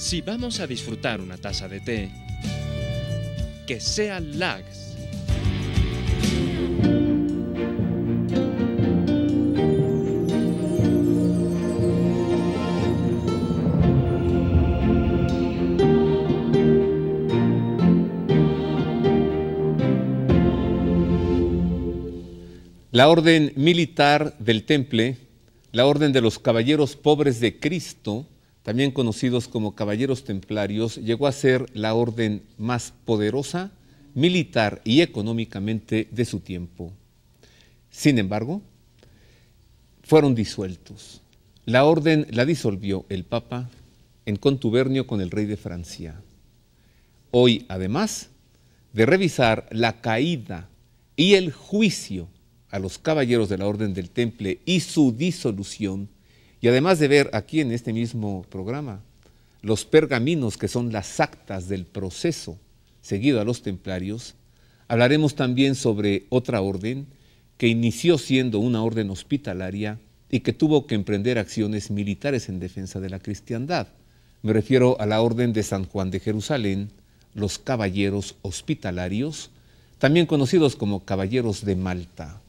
Si vamos a disfrutar una taza de té, que sea Lags. La orden militar del Temple, la orden de los Caballeros Pobres de Cristo, también conocidos como Caballeros Templarios, llegó a ser la orden más poderosa, militar y económicamente de su tiempo. Sin embargo, fueron disueltos. La orden la disolvió el Papa en contubernio con el rey de Francia. Hoy, además de revisar la caída y el juicio a los caballeros de la Orden del Temple y su disolución, y además de ver aquí en este mismo programa los pergaminos que son las actas del proceso seguido a los templarios, hablaremos también sobre otra orden que inició siendo una orden hospitalaria y que tuvo que emprender acciones militares en defensa de la cristiandad. Me refiero a la Orden de San Juan de Jerusalén, los Caballeros Hospitalarios, también conocidos como Caballeros de Malta.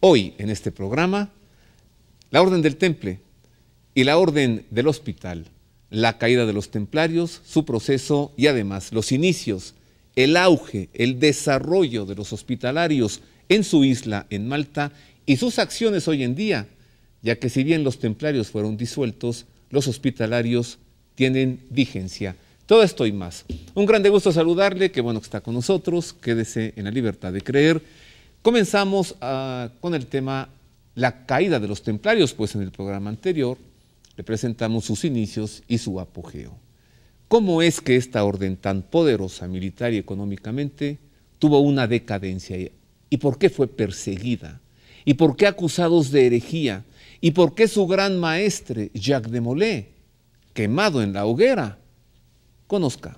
Hoy en este programa, la Orden del Temple y la Orden del Hospital, la caída de los templarios, su proceso y además los inicios, el auge, el desarrollo de los hospitalarios en su isla, en Malta, y sus acciones hoy en día, ya que si bien los templarios fueron disueltos, los hospitalarios tienen vigencia. Todo esto y más. Un grande gusto saludarle, qué bueno que está con nosotros, quédese en la libertad de creer. Comenzamos con el tema la caída de los templarios, pues en el programa anterior le presentamos sus inicios y su apogeo. ¿Cómo es que esta orden tan poderosa militar y económicamente tuvo una decadencia? ¿Y por qué fue perseguida? ¿Y por qué acusados de herejía? ¿Y por qué su gran maestre, Jacques de Molay, quemado en la hoguera? Conozca.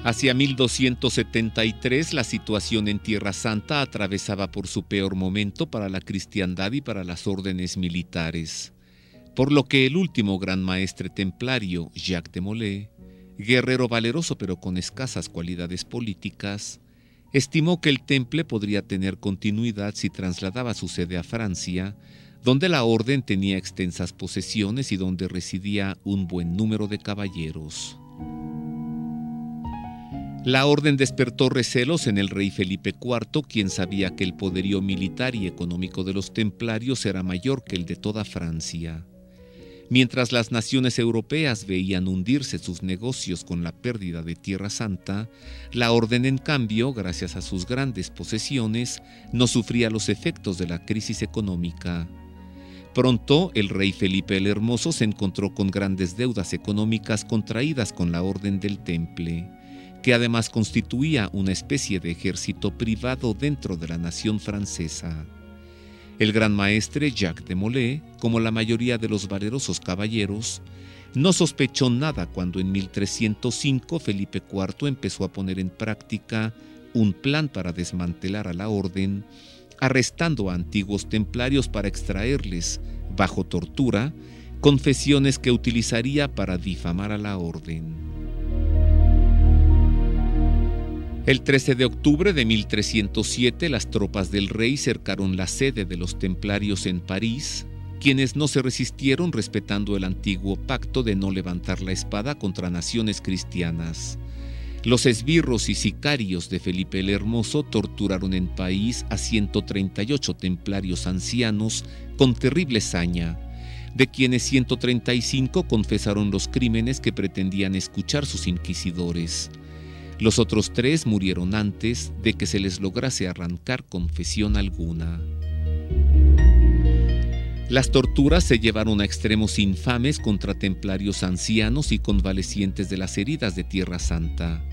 Hacia 1273 la situación en Tierra Santa atravesaba por su peor momento para la cristiandad y para las órdenes militares, por lo que el último gran maestre templario, Jacques de Molay, guerrero valeroso pero con escasas cualidades políticas, estimó que el Temple podría tener continuidad si trasladaba su sede a Francia, donde la orden tenía extensas posesiones y donde residía un buen número de caballeros. La orden despertó recelos en el rey Felipe IV, quien sabía que el poderío militar y económico de los templarios era mayor que el de toda Francia. Mientras las naciones europeas veían hundirse sus negocios con la pérdida de Tierra Santa, la orden, en cambio, gracias a sus grandes posesiones, no sufría los efectos de la crisis económica. Pronto, el rey Felipe el Hermoso se encontró con grandes deudas económicas contraídas con la Orden del Temple, que además constituía una especie de ejército privado dentro de la nación francesa. El gran maestre Jacques de Molay, como la mayoría de los valerosos caballeros, no sospechó nada cuando en 1305 Felipe IV empezó a poner en práctica un plan para desmantelar a la orden, arrestando a antiguos templarios para extraerles, bajo tortura, confesiones que utilizaría para difamar a la orden. El 13 de octubre de 1307, las tropas del rey cercaron la sede de los templarios en París, quienes no se resistieron respetando el antiguo pacto de no levantar la espada contra naciones cristianas. Los esbirros y sicarios de Felipe el Hermoso torturaron en París a 138 templarios ancianos con terrible saña, de quienes 135 confesaron los crímenes que pretendían escuchar sus inquisidores. Los otros 3 murieron antes de que se les lograse arrancar confesión alguna. Las torturas se llevaron a extremos infames contra templarios ancianos y convalecientes de las heridas de Tierra Santa.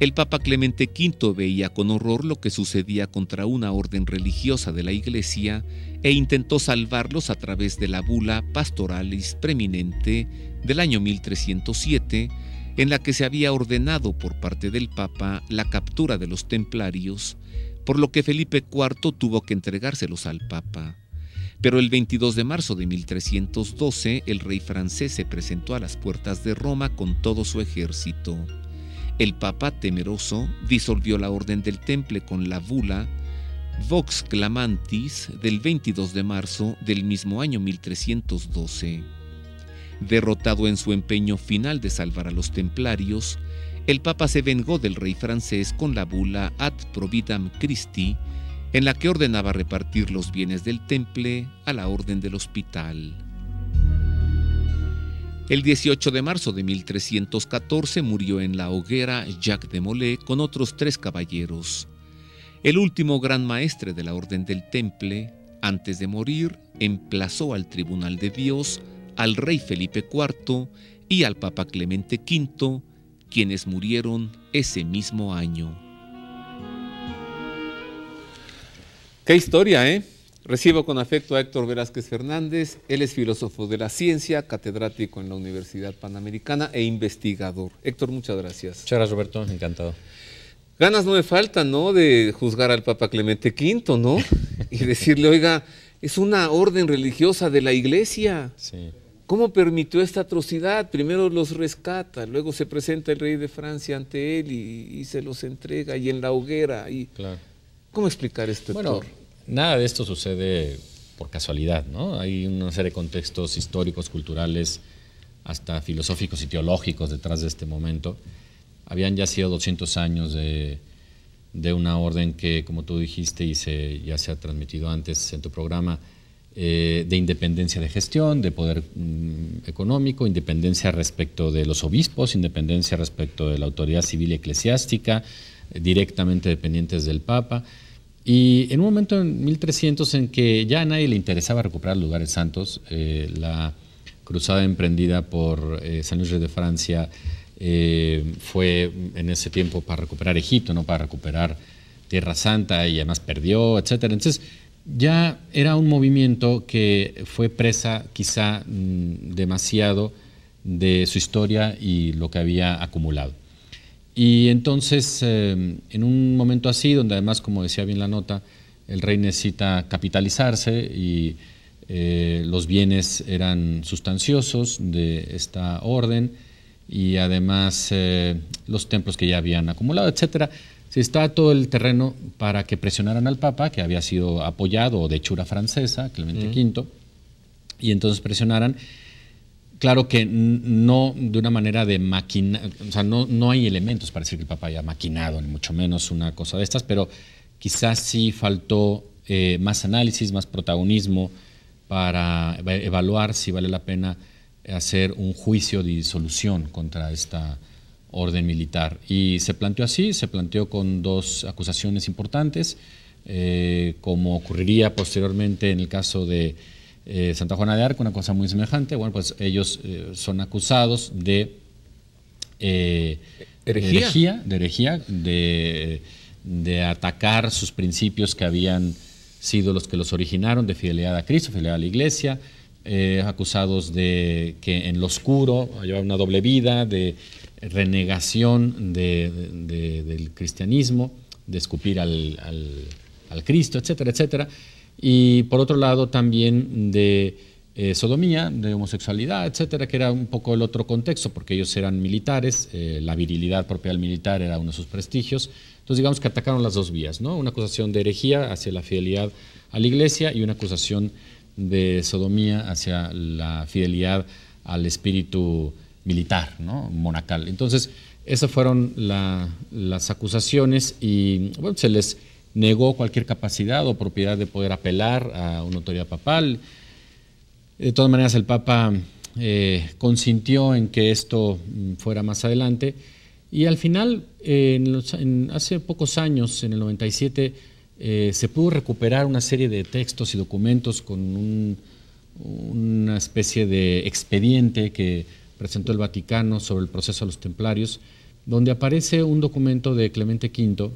El Papa Clemente V veía con horror lo que sucedía contra una orden religiosa de la Iglesia e intentó salvarlos a través de la bula Pastoralis Preeminente del año 1307, en la que se había ordenado por parte del Papa la captura de los templarios, por lo que Felipe IV tuvo que entregárselos al Papa. Pero el 22 de marzo de 1312, el rey francés se presentó a las puertas de Roma con todo su ejército. El Papa, temeroso, disolvió la Orden del Temple con la bula Vox Clamantis del 22 de marzo del mismo año 1312. Derrotado en su empeño final de salvar a los templarios, el Papa se vengó del rey francés con la bula Ad Providam Christi, en la que ordenaba repartir los bienes del Temple a la Orden del Hospital. El 18 de marzo de 1314 murió en la hoguera Jacques de Molay con otros 3 caballeros. El último gran maestre de la Orden del Temple, antes de morir, emplazó al Tribunal de Dios al rey Felipe IV y al Papa Clemente V, quienes murieron ese mismo año. ¡Qué historia, eh! Recibo con afecto a Héctor Velázquez Fernández. Él es filósofo de la ciencia, catedrático en la Universidad Panamericana e investigador. Héctor, muchas gracias. Muchas gracias, Roberto. Encantado. Ganas no me faltan, ¿no?, de juzgar al Papa Clemente V, ¿no? Y decirle, oiga, es una orden religiosa de la Iglesia. Sí. ¿Cómo permitió esta atrocidad? Primero los rescata, luego se presenta el rey de Francia ante él y se los entrega, y en la hoguera. Claro. ¿Cómo explicar esto, Héctor? Bueno, nada de esto sucede por casualidad, ¿no? Hay una serie de contextos históricos, culturales, hasta filosóficos y teológicos detrás de este momento. Habían ya sido 200 años de una orden que, como tú dijiste y ya se ha transmitido antes en tu programa, de independencia de gestión, de poder económico, independencia respecto de los obispos, independencia respecto de la autoridad civil y eclesiástica, directamente dependientes del Papa. Y en un momento en 1300 en que ya a nadie le interesaba recuperar lugares santos, la cruzada emprendida por San Luis de Francia fue en ese tiempo para recuperar Egipto, no para recuperar Tierra Santa, y además perdió, etcétera. Entonces ya era un movimiento que fue presa quizá demasiado de su historia y lo que había acumulado. Y entonces, en un momento así, donde además, como decía bien la nota, el rey necesita capitalizarse y los bienes eran sustanciosos de esta orden, y además los templos que ya habían acumulado, etcétera. Se está todo el terreno para que presionaran al Papa, que había sido apoyado de hechura francesa, Clemente V, y entonces presionaran. Claro que no de una manera de maquinar, o sea, no hay elementos para decir que el Papa haya maquinado, ni mucho menos una cosa de estas, pero quizás sí faltó más análisis, más protagonismo para evaluar si vale la pena hacer un juicio de disolución contra esta orden militar. Y se planteó así, se planteó con 2 acusaciones importantes, como ocurriría posteriormente en el caso de Santa Juana de Arco, una cosa muy semejante. Bueno, pues ellos son acusados de herejía, de atacar sus principios que habían sido los que los originaron, de fidelidad a Cristo, fidelidad a la Iglesia, acusados de que en lo oscuro llevaban una doble vida, de renegación del cristianismo, de escupir al Cristo, etcétera, etcétera. Y por otro lado también de sodomía, de homosexualidad, etcétera, que era un poco el otro contexto, porque ellos eran militares, la virilidad propia del militar era uno de sus prestigios. Entonces digamos que atacaron las 2 vías, ¿no? Una acusación de herejía hacia la fidelidad a la Iglesia y una acusación de sodomía hacia la fidelidad al espíritu militar, ¿no?, monacal. Entonces esas fueron las acusaciones, y bueno, se les negó cualquier capacidad o propiedad de poder apelar a una autoridad papal. De todas maneras, el Papa consintió en que esto fuera más adelante, y al final, hace pocos años, en el 97, se pudo recuperar una serie de textos y documentos con una especie de expediente que presentó el Vaticano sobre el proceso de los templarios, donde aparece un documento de Clemente V,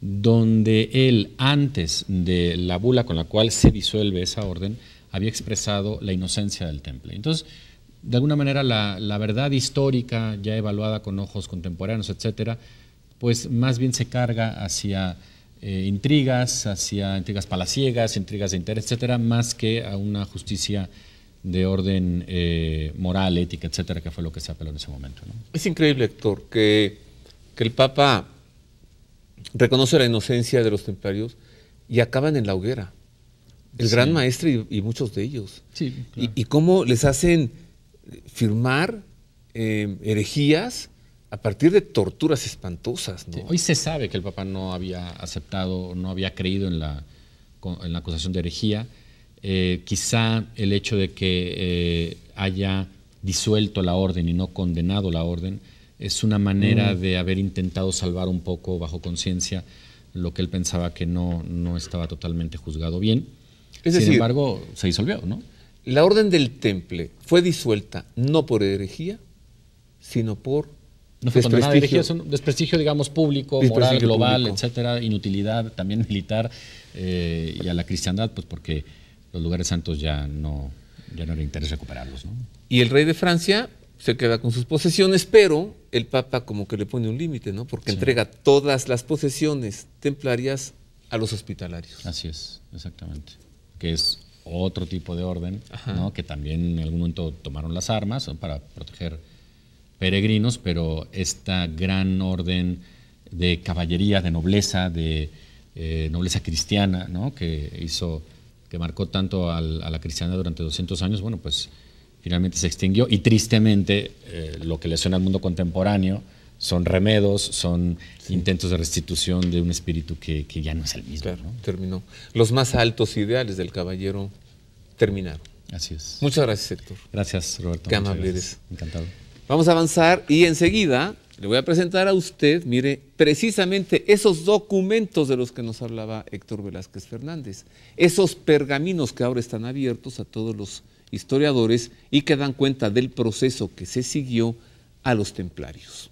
donde él, antes de la bula con la cual se disuelve esa orden, había expresado la inocencia del Temple. Entonces, de alguna manera, la verdad histórica, ya evaluada con ojos contemporáneos, etcétera, pues más bien se carga hacia intrigas palaciegas, intrigas de interés, etcétera, más que a una justicia de orden moral, ética, etcétera, que fue lo que se apeló en ese momento, ¿no? Es increíble, Héctor, que el Papa reconoce la inocencia de los templarios y acaban en la hoguera. El gran maestre y muchos de ellos. Sí, claro. Y cómo les hacen firmar herejías a partir de torturas espantosas, ¿no? Sí, hoy se sabe que el Papa no había aceptado, no había creído en la acusación de herejía. Quizá el hecho de que haya disuelto la orden y no condenado la orden es una manera de haber intentado salvar un poco bajo conciencia lo que él pensaba que no estaba totalmente juzgado bien. Sin embargo, se disolvió, ¿no? La orden del Temple fue disuelta no por herejía, sino por no fue condenada de herejía, es un desprestigio, digamos, público, moral, global, público, etcétera, inutilidad también militar, y a la cristiandad, pues porque los lugares santos ya no era interés recuperarlos, ¿no? Y el rey de Francia se queda con sus posesiones, pero el Papa como que le pone un límite, ¿no? Porque entrega todas las posesiones templarias a los hospitalarios. Así es, exactamente. Que es otro tipo de orden, ¿no? Que también en algún momento tomaron las armas, ¿no? Para proteger peregrinos, pero esta gran orden de caballería, de nobleza, de nobleza cristiana, ¿no? Que marcó tanto a la cristiandad durante 200 años, bueno, pues finalmente se extinguió y tristemente lo que le suena al mundo contemporáneo son remedos, son intentos de restitución de un espíritu que ya no es el mismo. Claro, ¿no? Terminó. Los más altos ideales del caballero terminaron. Así es. Muchas gracias, Héctor. Gracias, Roberto. Qué amable eres. Encantado. Vamos a avanzar y enseguida le voy a presentar a usted, mire, precisamente esos documentos de los que nos hablaba Héctor Velázquez Fernández, esos pergaminos que ahora están abiertos a todos los historiadores y que dan cuenta del proceso que se siguió a los templarios.